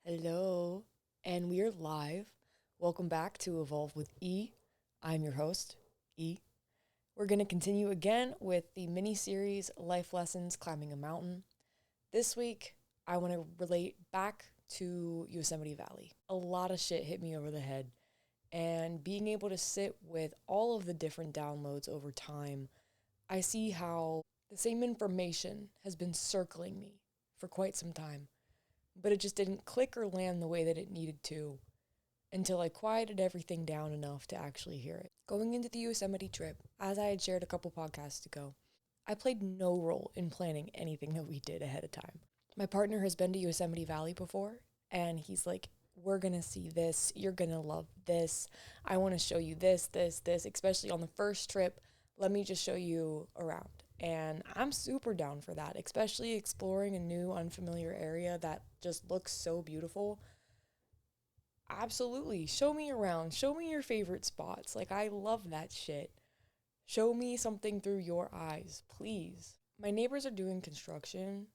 Hello, and we are live. Welcome back to Evolve with E. I'm your host, E. We're going to continue again with the mini series Life Lessons Climbing a Mountain. This week, I want to relate back to Yosemite Valley. A lot of shit hit me over the head, and being able to sit with all of the different downloads over time, I see how the same information has been circling me for quite some time, but it just didn't click or land the way that it needed to until I quieted everything down enough to actually hear it. Going into the Yosemite trip, as I had shared a couple podcasts ago, I played no role in planning anything that we did ahead of time. My partner has been to Yosemite Valley before, and he's like, we're gonna see this, you're gonna love this, I wanna show you this, especially on the first trip, let me just show you around. And I'm super down for that, especially exploring a new, unfamiliar area that just looks so beautiful. Absolutely. Show me around. Show me your favorite spots. Like, I love that shit. Show me something through your eyes, please. My neighbors are doing construction.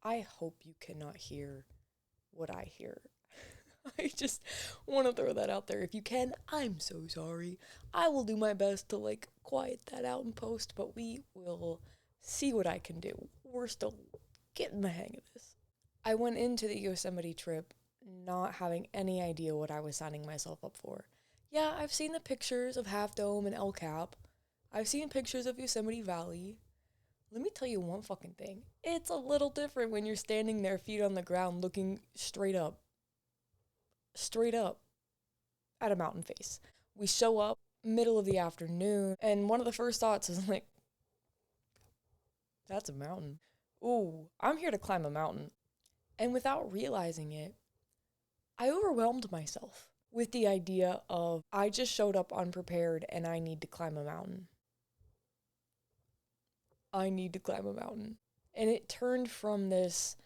I hope you cannot hear what I hear. I just want to throw that out there. If you can, I'm so sorry. I will do my best to quiet that out in post, but we will see what I can do. We're still getting the hang of this. I went into the Yosemite trip not having any idea what I was signing myself up for. Yeah, I've seen the pictures of Half Dome and El Cap. I've seen pictures of Yosemite Valley. Let me tell you one fucking thing. It's a little different when you're standing there, feet on the ground, looking straight up at a mountain face. We show up middle of the afternoon, and one of the first thoughts is like, that's a mountain. Ooh, I'm here to climb a mountain. And without realizing it, I overwhelmed myself with the idea of I just showed up unprepared and I need to climb a mountain. I need to climb a mountain. And it turned from this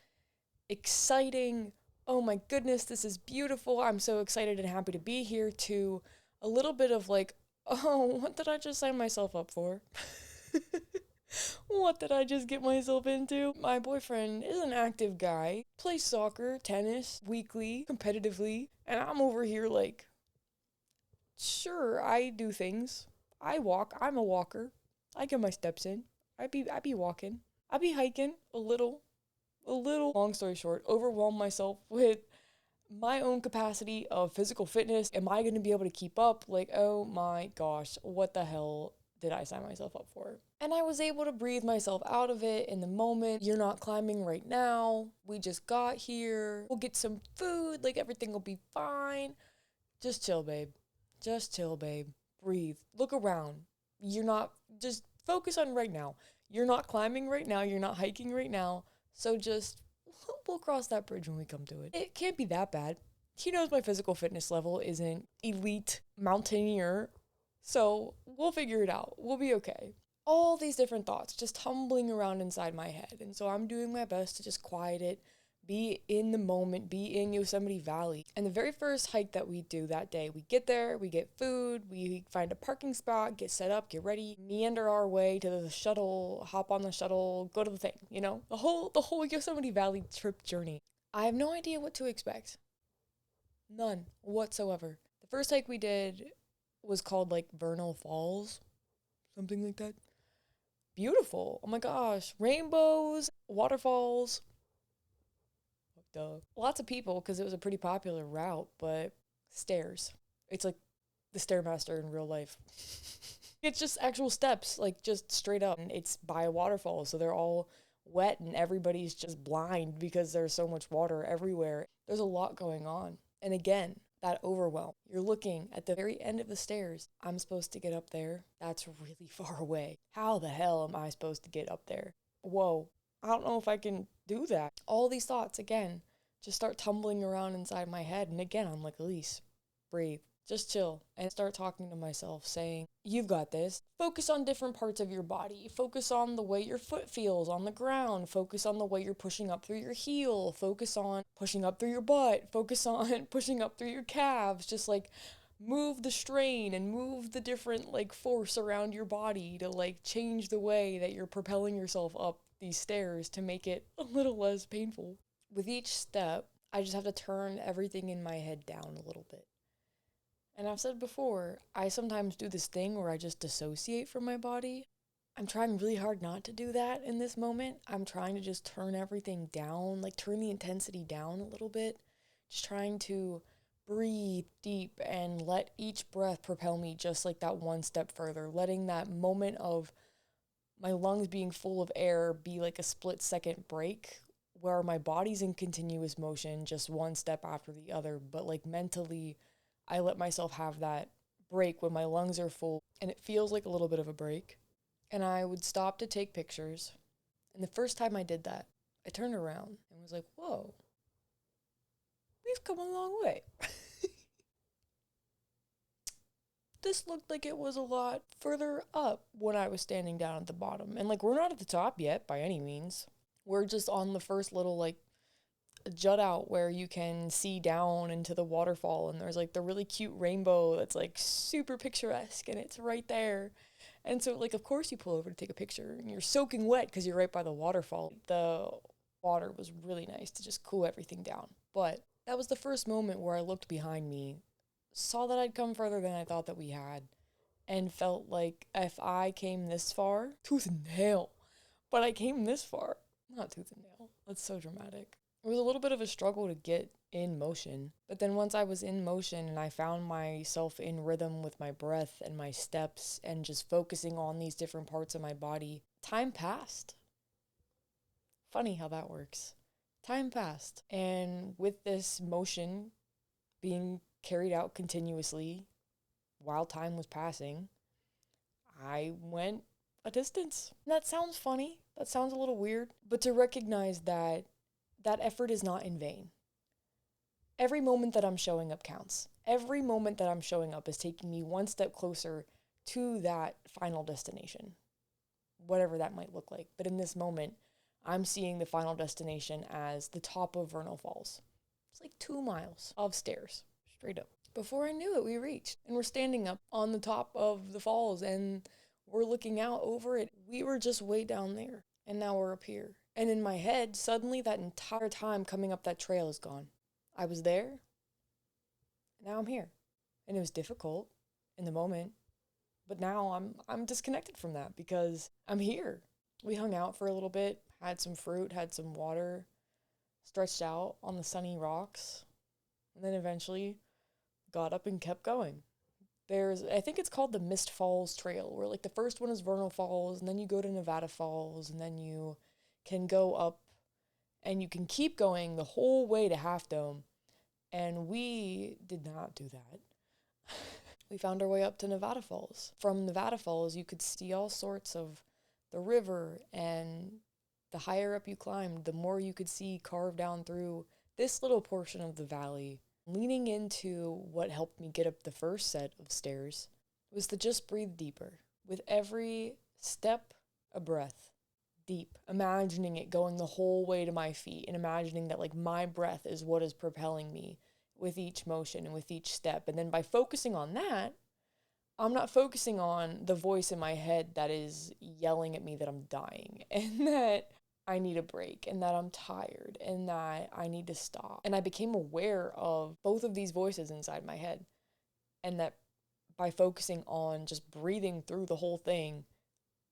exciting, oh my goodness, this is beautiful, I'm so excited and happy to be here, to a little bit of like, oh, what did I just sign myself up for? What did I just get myself into? My boyfriend is an active guy, plays soccer, tennis, weekly, competitively, and I'm over here like, sure, I do things. I walk, I'm a walker. I get my steps in. I be walking. I be hiking a little. Long story short, overwhelm myself with my own capacity of physical fitness. Am I going to be able to keep up? Like, oh my gosh, what the hell did I sign myself up for? And I was able to breathe myself out of it in the moment. You're not climbing right now. We just got here. We'll get some food. Like, everything will be fine. Just chill, babe. Just chill, babe. Breathe. Look around. You're not, just focus on right now. You're not climbing right now. You're not hiking right now. So just, we'll cross that bridge when we come to it. It can't be that bad. He knows my physical fitness level isn't elite mountaineer. So we'll figure it out. We'll be okay. All these different thoughts just tumbling around inside my head. And so I'm doing my best to just quiet it, be in the moment, be in Yosemite Valley. And the very first hike that we do that day, we get there, we get food, we find a parking spot, get set up, get ready, meander our way to the shuttle, hop on the shuttle, go to the thing, the whole Yosemite Valley trip journey. I have no idea what to expect. None whatsoever. The first hike we did was called like Vernal Falls, something like that. Beautiful. Oh my gosh. Rainbows, waterfalls, duh. Lots of people because it was a pretty popular route, but stairs. It's like the Stairmaster in real life. It's just actual steps, like just straight up. And it's by a waterfall, so they're all wet and everybody's just blind because there's so much water everywhere. There's a lot going on. And again, that overwhelm. You're looking at the very end of the stairs. I'm supposed to get up there. That's really far away. How the hell am I supposed to get up there? Whoa, I don't know if I can do that. All these thoughts, again, just start tumbling around inside my head. And again, I'm like, Elise, breathe. Just chill and start talking to myself, saying, you've got this. Focus on different parts of your body. Focus on the way your foot feels on the ground. Focus on the way you're pushing up through your heel. Focus on pushing up through your butt. Focus on pushing up through your calves. Just like move the strain and move the different force around your body to change the way that you're propelling yourself up these stairs to make it a little less painful. With each step, I just have to turn everything in my head down a little bit. And I've said before, I sometimes do this thing where I just dissociate from my body. I'm trying really hard not to do that in this moment. I'm trying to just turn everything down, like turn the intensity down a little bit. Just trying to breathe deep and let each breath propel me just like that one step further. Letting that moment of my lungs being full of air be like a split-second break where my body's in continuous motion, just one step after the other. But like mentally, I let myself have that break when my lungs are full and it feels like a little bit of a break. And I would stop to take pictures. And the first time I did that, I turned around and was like, whoa, we've come a long way. This looked like it was a lot further up when I was standing down at the bottom. And like, we're not at the top yet by any means. We're just on the first little like jut out where you can see down into the waterfall. And there's like the really cute rainbow that's like super picturesque and it's right there. And so, like, of course you pull over to take a picture and you're soaking wet because you're right by the waterfall. The water was really nice to just cool everything down. But that was the first moment where I looked behind me, saw that I'd come further than I thought that we had, and felt like if I came this far, tooth and nail, but I came this far, not tooth and nail. That's so dramatic. It was a little bit of a struggle to get in motion. But then once I was in motion and I found myself in rhythm with my breath and my steps and just focusing on these different parts of my body, time passed. Funny how that works. Time passed. And with this motion being carried out continuously while time was passing, I went a distance. That sounds funny. That sounds a little weird. But to recognize that that effort is not in vain. Every moment that I'm showing up counts. Every moment that I'm showing up is taking me one step closer to that final destination, whatever that might look like. But in this moment, I'm seeing the final destination as the top of Vernal Falls. It's like 2 miles of stairs, straight up. Before I knew it, we reached. And we're standing up on the top of the falls and we're looking out over it. We were just way down there and now we're up here. And in my head, suddenly that entire time coming up that trail is gone. I was there, now I'm here. And it was difficult in the moment, but now I'm disconnected from that because I'm here. We hung out for a little bit, had some fruit, had some water, stretched out on the sunny rocks, and then eventually got up and kept going. I think it's called the Mist Falls Trail, where like the first one is Vernal Falls, and then you go to Nevada Falls, and then you can go up and you can keep going the whole way to Half Dome. And we did not do that. We found our way up to Nevada Falls. From Nevada Falls, you could see all sorts of the river, and the higher up you climbed, the more you could see carved down through this little portion of the valley. Leaning into what helped me get up the first set of stairs was to just breathe deeper. With every step, a breath. Deep, imagining it going the whole way to my feet and imagining that like my breath is what is propelling me with each motion and with each step. And then by focusing on that, I'm not focusing on the voice in my head that is yelling at me that I'm dying and that I need a break and that I'm tired and that I need to stop. And I became aware of both of these voices inside my head, and that by focusing on just breathing through the whole thing,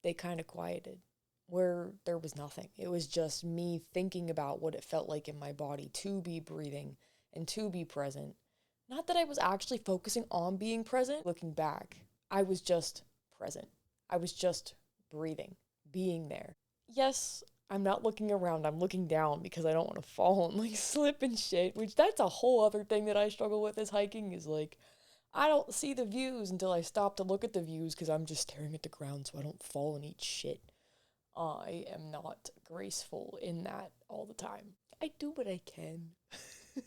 they kind of quieted. Where there was nothing. It was just me thinking about what it felt like in my body to be breathing and to be present. Not that I was actually focusing on being present. Looking back, I was just present. I was just breathing, being there. Yes, I'm not looking around. I'm looking down because I don't want to fall and like slip and shit, which that's a whole other thing that I struggle with as hiking is like, I don't see the views until I stop to look at the views because I'm just staring at the ground so I don't fall and eat shit. I am not graceful in that all the time. I do what I can.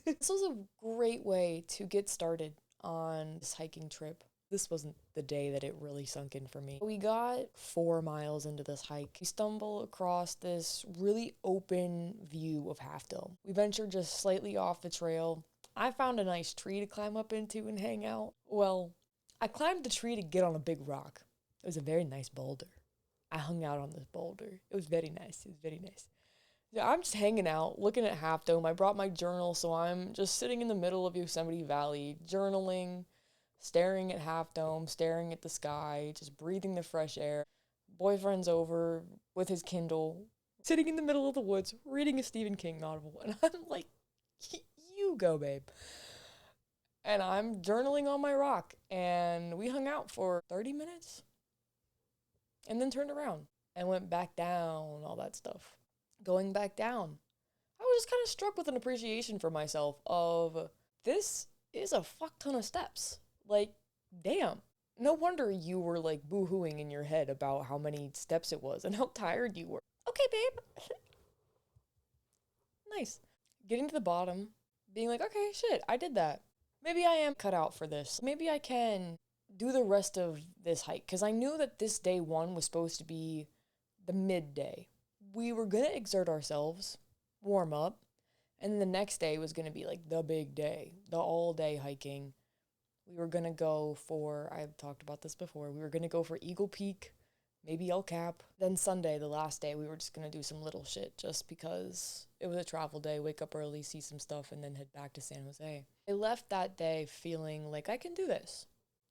This was a great way to get started on this hiking trip. This wasn't the day that it really sunk in for me. We got 4 miles into this hike. We stumble across this really open view of Half Dome. We ventured just slightly off the trail. I found a nice tree to climb up into and hang out. Well, I climbed the tree to get on a big rock. It was a very nice boulder. I hung out on this boulder. It was very nice. It was very nice. Yeah, I'm just hanging out, looking at Half Dome. I brought my journal, so I'm just sitting in the middle of Yosemite Valley, journaling, staring at Half Dome, staring at the sky, just breathing the fresh air. Boyfriend's over with his Kindle, sitting in the middle of the woods, reading a Stephen King novel. And I'm like, you go, babe. And I'm journaling on my rock. And we hung out for 30 minutes and then turned around and went back down, all that stuff. Going back down, I was just kind of struck with an appreciation for myself of this is a fuck ton of steps. Like, damn. No wonder you were like boo-hooing in your head about how many steps it was and how tired you were. Okay, babe. Nice. Getting to the bottom, being like, okay, shit, I did that. Maybe I am cut out for this. Maybe I can do the rest of this hike. Because I knew that this day one was supposed to be the midday. We were going to exert ourselves, warm up, and then the next day was going to be like the big day, the all day hiking. We were going to go for, I've talked about this before, we were going to go for Eagle Peak, maybe El Cap. Then Sunday, the last day, we were just going to do some little shit just because it was a travel day, wake up early, see some stuff, and then head back to San Jose. I left that day feeling like I can do this.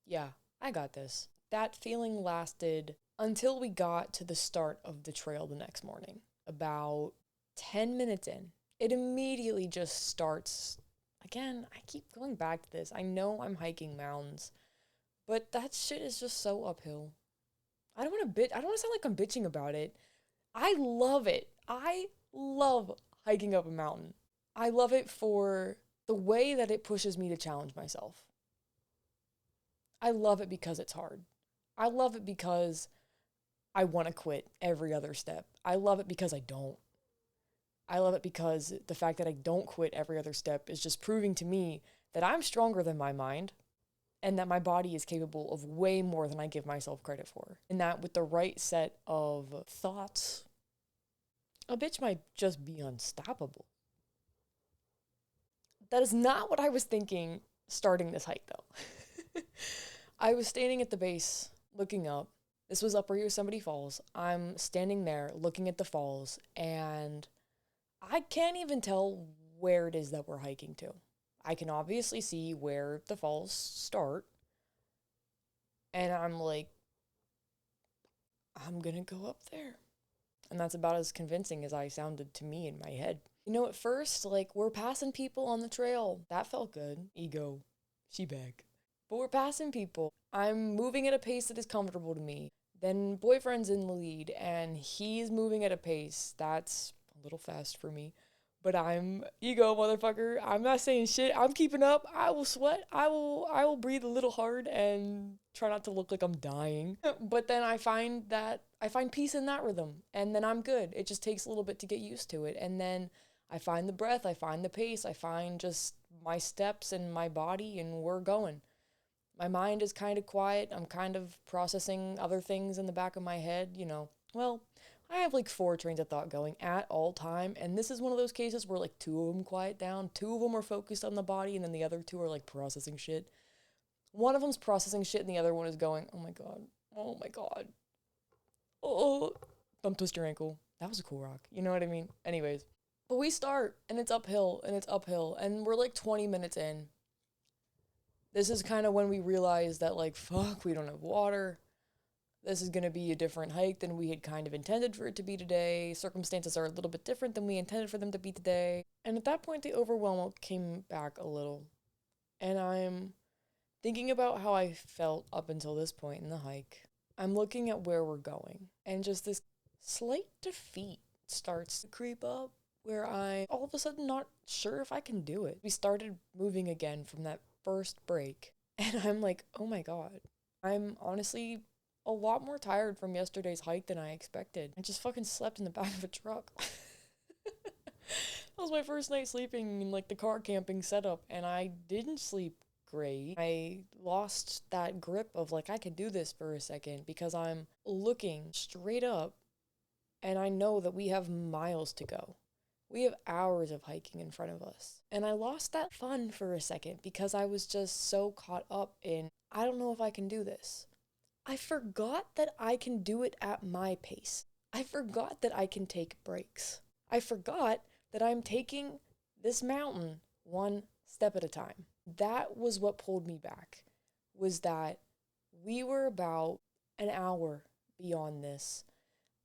Yeah, I got this. That feeling lasted until we got to the start of the trail the next morning. About 10 minutes in, it immediately just starts. Again, I keep going back to this. I know I'm hiking mountains, but that shit is just so uphill. I don't want to sound like I'm bitching about it. I love it. I love hiking up a mountain. I love it for the way that it pushes me to challenge myself. I love it because it's hard. I love it because I want to quit every other step. I love it because I don't. I love it because the fact that I don't quit every other step is just proving to me that I'm stronger than my mind and that my body is capable of way more than I give myself credit for. And that with the right set of thoughts, a bitch might just be unstoppable. That is not what I was thinking starting this hike, though. I was standing at the base, looking up. This was Upper Yosemite Falls. I'm standing there looking at the falls, and I can't even tell where it is that we're hiking to. I can obviously see where the falls start, and I'm like, I'm gonna go up there. And that's about as convincing as I sounded to me in my head. You know, at first, like, we're passing people on the trail. That felt good. Ego. She back. But we're passing people. I'm moving at a pace that is comfortable to me. Then boyfriend's in the lead, and he's moving at a pace that's a little fast for me. But I'm ego, motherfucker. I'm not saying shit. I'm keeping up. I will sweat. I will breathe a little hard and try not to look like I'm dying. But then I find peace in that rhythm, and then I'm good. It just takes a little bit to get used to it. And then I find the breath, I find the pace, I find just my steps and my body, and we're going. My mind is kind of quiet. I'm kind of processing other things in the back of my head, Well, I have like 4 trains of thought going at all time, and this is one of those cases where like 2 of them quiet down, 2 of them are focused on the body, and then the other 2 are like processing shit. One of them's processing shit, and the other one is going, oh my god, oh, don't twist your ankle. That was a cool rock. You know what I mean? Anyways, but we start, and it's uphill, and we're like 20 minutes in. This is kind of when we realize that, like, fuck, we don't have water. This is going to be a different hike than we had kind of intended for it to be today. Circumstances are a little bit different than we intended for them to be today. And at that point, the overwhelm came back a little. And I'm thinking about how I felt up until this point in the hike. I'm looking at where we're going. And just this slight defeat starts to creep up where I'm all of a sudden not sure if I can do it. We started moving again from that first break. And I'm like, oh my god. I'm honestly a lot more tired from yesterday's hike than I expected. I just fucking slept in the back of a truck. That was my first night sleeping in like the car camping setup, and I didn't sleep great. I lost that grip of like I can do this for a second because I'm looking straight up and I know that we have miles to go. We have hours of hiking in front of us. And I lost that fun for a second because I was just so caught up in, I don't know if I can do this. I forgot that I can do it at my pace. I forgot that I can take breaks. I forgot that I'm taking this mountain one step at a time. That was what pulled me back, was that we were about an hour beyond this.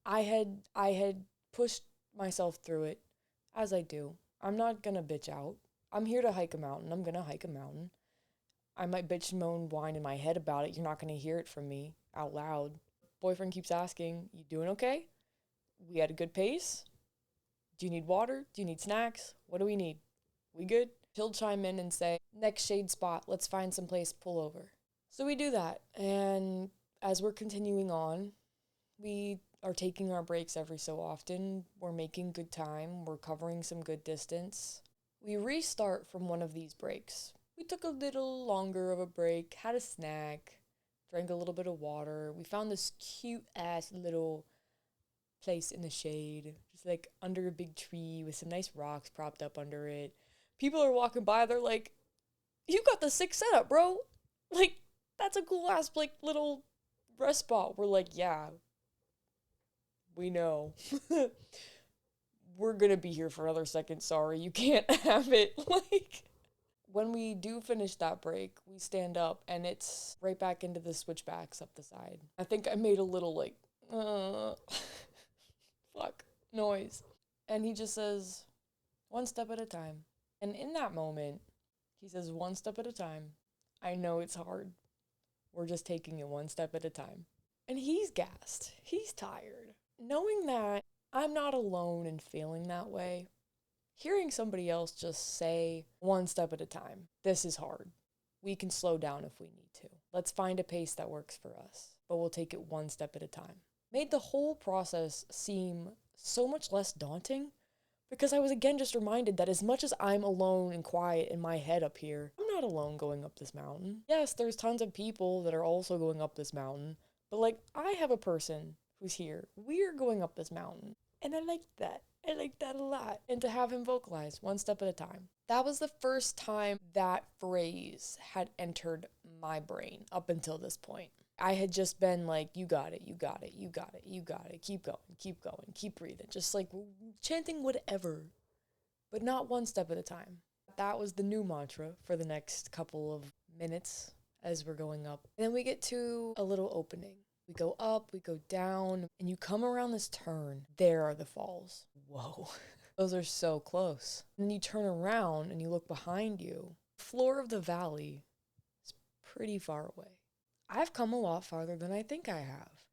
I had pushed myself through it, as I do. I'm not gonna bitch out. I'm here to hike a mountain. I'm gonna hike a mountain. I might bitch, moan, whine in my head about it. You're not gonna hear it from me out loud. Boyfriend keeps asking, "You doing okay? We had a good pace? Do you need water? Do you need snacks? What do we need? We good?" He'll chime in and say, "Next shade spot, let's find some place to pull over." So we do that, and as we're continuing on, we are taking our breaks every so often. We're making good time. We're covering some good distance. We restart from one of these breaks. We took a little longer of a break, had a snack, drank a little bit of water. We found this cute ass little place in the shade, just like under a big tree with some nice rocks propped up under it. People are walking by, they're like, "You got the sick setup, bro. Like, that's a cool ass, like, little rest spot." We're like, "Yeah, we know." We're gonna be here for another second. Sorry, you can't have it. Like, when we do finish that break, we stand up and it's right back into the switchbacks up the side. I think I made a little, like, fuck noise. And he just says, "One step at a time." And in that moment, he says, "One step at a time. I know it's hard. We're just taking it one step at a time." And he's gassed. He's tired. Knowing that I'm not alone in feeling that way, hearing somebody else just say, "One step at a time. This is hard. We can slow down if we need to. Let's find a pace that works for us, but we'll take it one step at a time," made the whole process seem so much less daunting, because I was again just reminded that as much as I'm alone and quiet in my head up here, I'm not alone going up this mountain. Yes, there's tons of people that are also going up this mountain, but like, I have a person who's here. We're going up this mountain. And I like that. I like that a lot. And to have him vocalize one step at a time. That was the first time that phrase had entered my brain up until this point. I had just been like, "You got it, you got it, you got it, you got it. Keep going, keep breathing." Just like chanting whatever, but not one step at a time. That was the new mantra for the next couple of minutes as we're going up. And then we get to a little opening. We go up, we go down, and you come around this turn. There are the falls. Whoa. Those are so close. And then you turn around and you look behind you. The floor of the valley is pretty far away. I've come a lot farther than I think I have.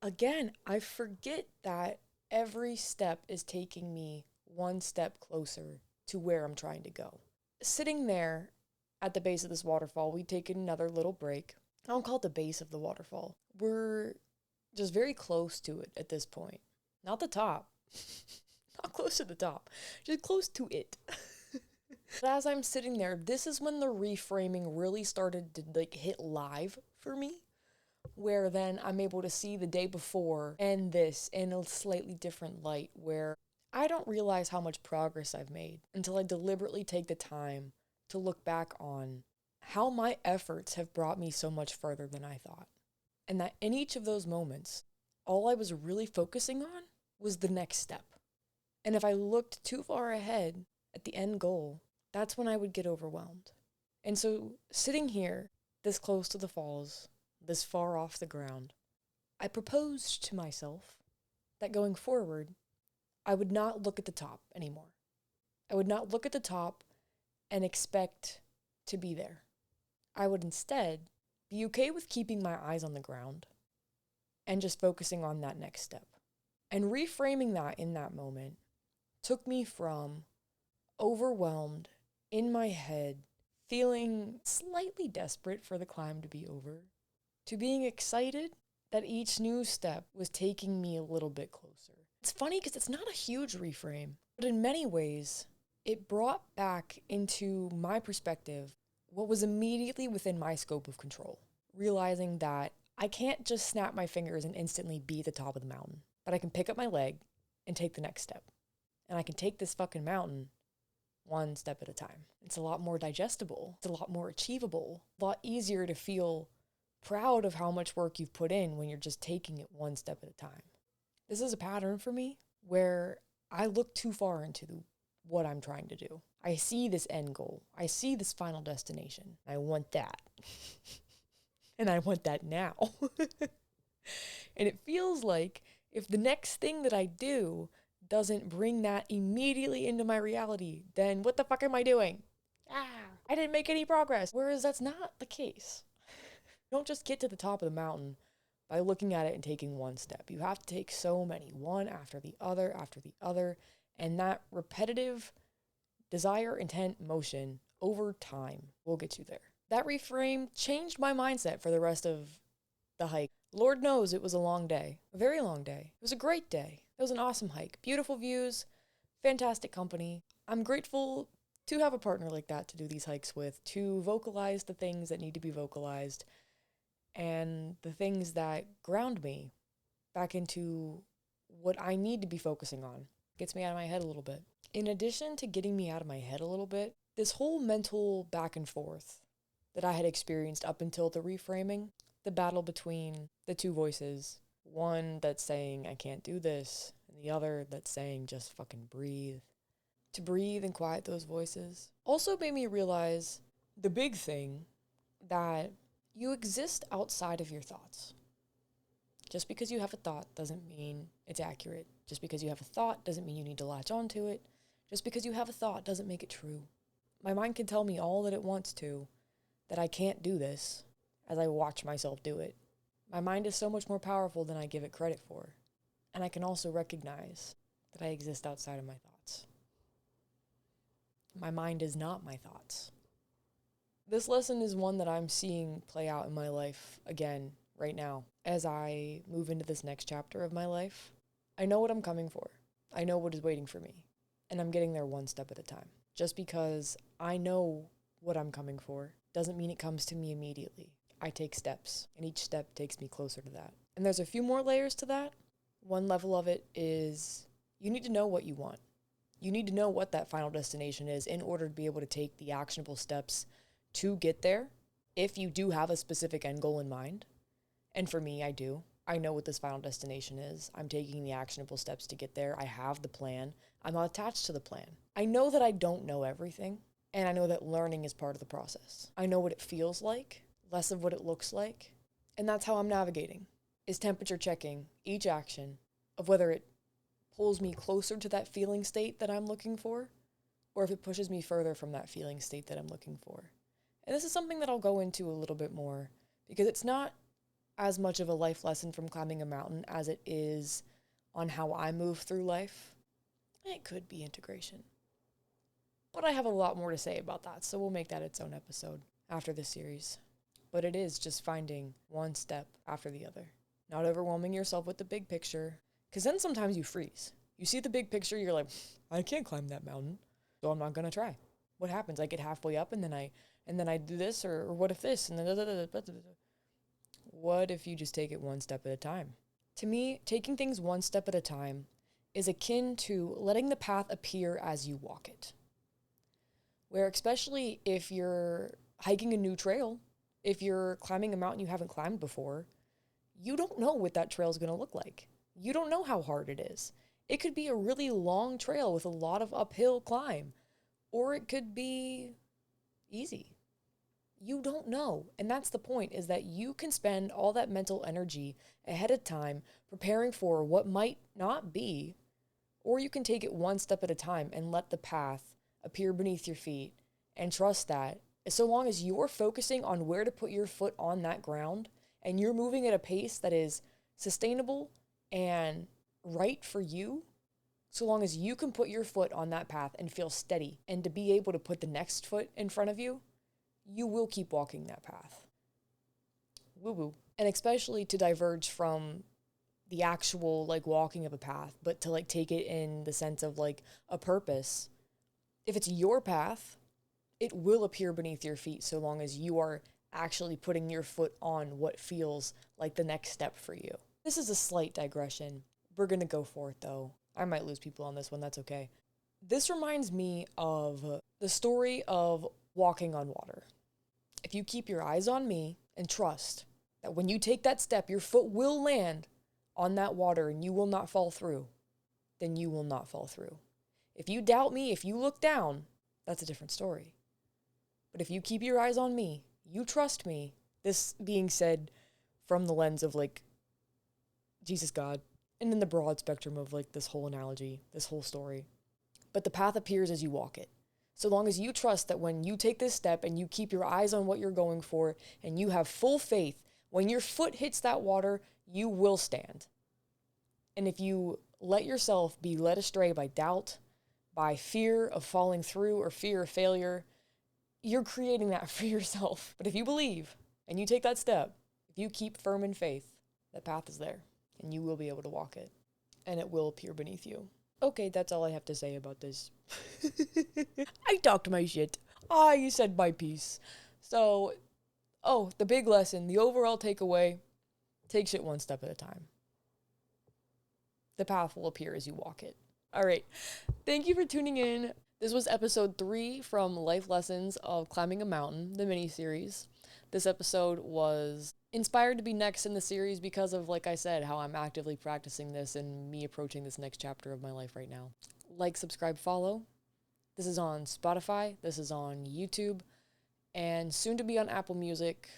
Again, I forget that every step is taking me one step closer to where I'm trying to go. Sitting there at the base of this waterfall, we take another little break. I don't call it the base of the waterfall. We're just very close to it at this point. Not the top. Not close to the top. Just close to it. But as I'm sitting there, this is when the reframing really started to like hit live for me, where then I'm able to see the day before and this in a slightly different light, where I don't realize how much progress I've made until I deliberately take the time to look back on how my efforts have brought me so much further than I thought. And that in each of those moments, all I was really focusing on was the next step. And if I looked too far ahead at the end goal, that's when I would get overwhelmed. And so sitting here, this close to the falls, this far off the ground, I proposed to myself that going forward, I would not look at the top anymore. I would not look at the top and expect to be there. I would instead be okay with keeping my eyes on the ground and just focusing on that next step. And reframing that in that moment took me from overwhelmed in my head, feeling slightly desperate for the climb to be over, to being excited that each new step was taking me a little bit closer. It's funny because it's not a huge reframe, but in many ways, it brought back into my perspective what was immediately within my scope of control, realizing that I can't just snap my fingers and instantly be at the top of the mountain, but I can pick up my leg and take the next step. And I can take this fucking mountain one step at a time. It's a lot more digestible. It's a lot more achievable. A lot easier to feel proud of how much work you've put in when you're just taking it one step at a time. This is a pattern for me where I look too far into what I'm trying to do. I see this end goal. I see this final destination. I want that. And I want that now. And it feels like if the next thing that I do doesn't bring that immediately into my reality, then what the fuck am I doing? I didn't make any progress. Whereas that's not the case. You don't just get to the top of the mountain by looking at it and taking one step. You have to take so many, one after the other, and that repetitive desire, intent, motion over time will get you there. That reframe changed my mindset for the rest of the hike. Lord knows it was a long day, a very long day. It was a great day. It was an awesome hike. Beautiful views, fantastic company. I'm grateful to have a partner like that to do these hikes with, to vocalize the things that need to be vocalized and the things that ground me back into what I need to be focusing on. Gets me out of my head a little bit. In addition to getting me out of my head a little bit, this whole mental back and forth that I had experienced up until the reframing, the battle between the two voices, one that's saying, I can't do this, and the other that's saying, just fucking breathe. To breathe and quiet those voices also made me realize the big thing that you exist outside of your thoughts. Just because you have a thought doesn't mean it's accurate. Just because you have a thought doesn't mean you need to latch onto it. Just because you have a thought doesn't make it true. My mind can tell me all that it wants to, that I can't do this, as I watch myself do it. My mind is so much more powerful than I give it credit for. And I can also recognize that I exist outside of my thoughts. My mind is not my thoughts. This lesson is one that I'm seeing play out in my life again right now as I move into this next chapter of my life. I know what I'm coming for. I know what is waiting for me. And I'm getting there one step at a time. Just because I know what I'm coming for doesn't mean it comes to me immediately. I take steps, and each step takes me closer to that. And there's a few more layers to that. One level of it is you need to know what you want. You need to know what that final destination is in order to be able to take the actionable steps to get there, if you do have a specific end goal in mind. And for me, I do. I know what this final destination is. I'm taking the actionable steps to get there. I have the plan. I'm not attached to the plan. I know that I don't know everything, and I know that learning is part of the process. I know what it feels like, less of what it looks like, and that's how I'm navigating, is temperature checking each action of whether it pulls me closer to that feeling state that I'm looking for, or if it pushes me further from that feeling state that I'm looking for. And this is something that I'll go into a little bit more, because it's not as much of a life lesson from climbing a mountain as it is on how I move through life. It could be integration. But I have a lot more to say about that, so we'll make that its own episode after this series. But it is just finding one step after the other. Not overwhelming yourself with the big picture, because then sometimes you freeze. You see the big picture, you're like, I can't climb that mountain, so I'm not going to try. What happens? I get halfway up and then I do this, or what if this, and then what if you just take it one step at a time? To me, taking things one step at a time is akin to letting the path appear as you walk it. Where especially if you're hiking a new trail, if you're climbing a mountain you haven't climbed before, you don't know what that trail is going to look like. You don't know how hard it is. It could be a really long trail with a lot of uphill climb, or it could be easy. You don't know. And that's the point, is that you can spend all that mental energy ahead of time preparing for what might not be, or you can take it one step at a time and let the path appear beneath your feet and trust that so long as you're focusing on where to put your foot on that ground and you're moving at a pace that is sustainable and right for you, so long as you can put your foot on that path and feel steady and to be able to put the next foot in front of you, you will keep walking that path. Woo-woo. And especially to diverge from the actual walking of a path, but to take it in the sense of a purpose. If it's your path, it will appear beneath your feet so long as you are actually putting your foot on what feels like the next step for you. This is a slight digression. We're going to go for it though. I might lose people on this one, that's okay. This reminds me of the story of walking on water. If you keep your eyes on me and trust that when you take that step, your foot will land on that water and you will not fall through, then you will not fall through. If you doubt me, if you look down, that's a different story. But if you keep your eyes on me, you trust me, this being said from the lens of like Jesus, God, and in the broad spectrum of like this whole analogy, this whole story. But the path appears as you walk it. So long as you trust that when you take this step and you keep your eyes on what you're going for and you have full faith, when your foot hits that water, you will stand. And if you let yourself be led astray by doubt, by fear of falling through or fear of failure, you're creating that for yourself. But if you believe and you take that step, if you keep firm in faith, that path is there and you will be able to walk it and it will appear beneath you. Okay, that's all I have to say about this. I talked my shit. I said my piece. So, the big lesson, the overall takeaway, take shit one step at a time. The path will appear as you walk it. All right. Thank you for tuning in. This was episode 3 from Life Lessons of Climbing a Mountain, the mini-series. This episode was inspired to be next in the series because of, like I said, how I'm actively practicing this and me approaching this next chapter of my life right now. Like, subscribe, follow. This is on Spotify. This is on YouTube. And soon to be on Apple Music,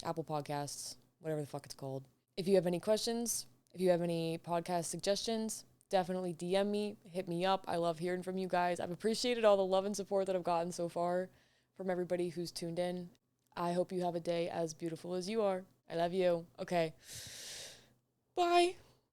Apple Podcasts, whatever the fuck it's called. If you have any questions, if you have any podcast suggestions, definitely DM me, hit me up. I love hearing from you guys. I've appreciated all the love and support that I've gotten so far from everybody who's tuned in. I hope you have a day as beautiful as you are. I love you. Okay. Bye.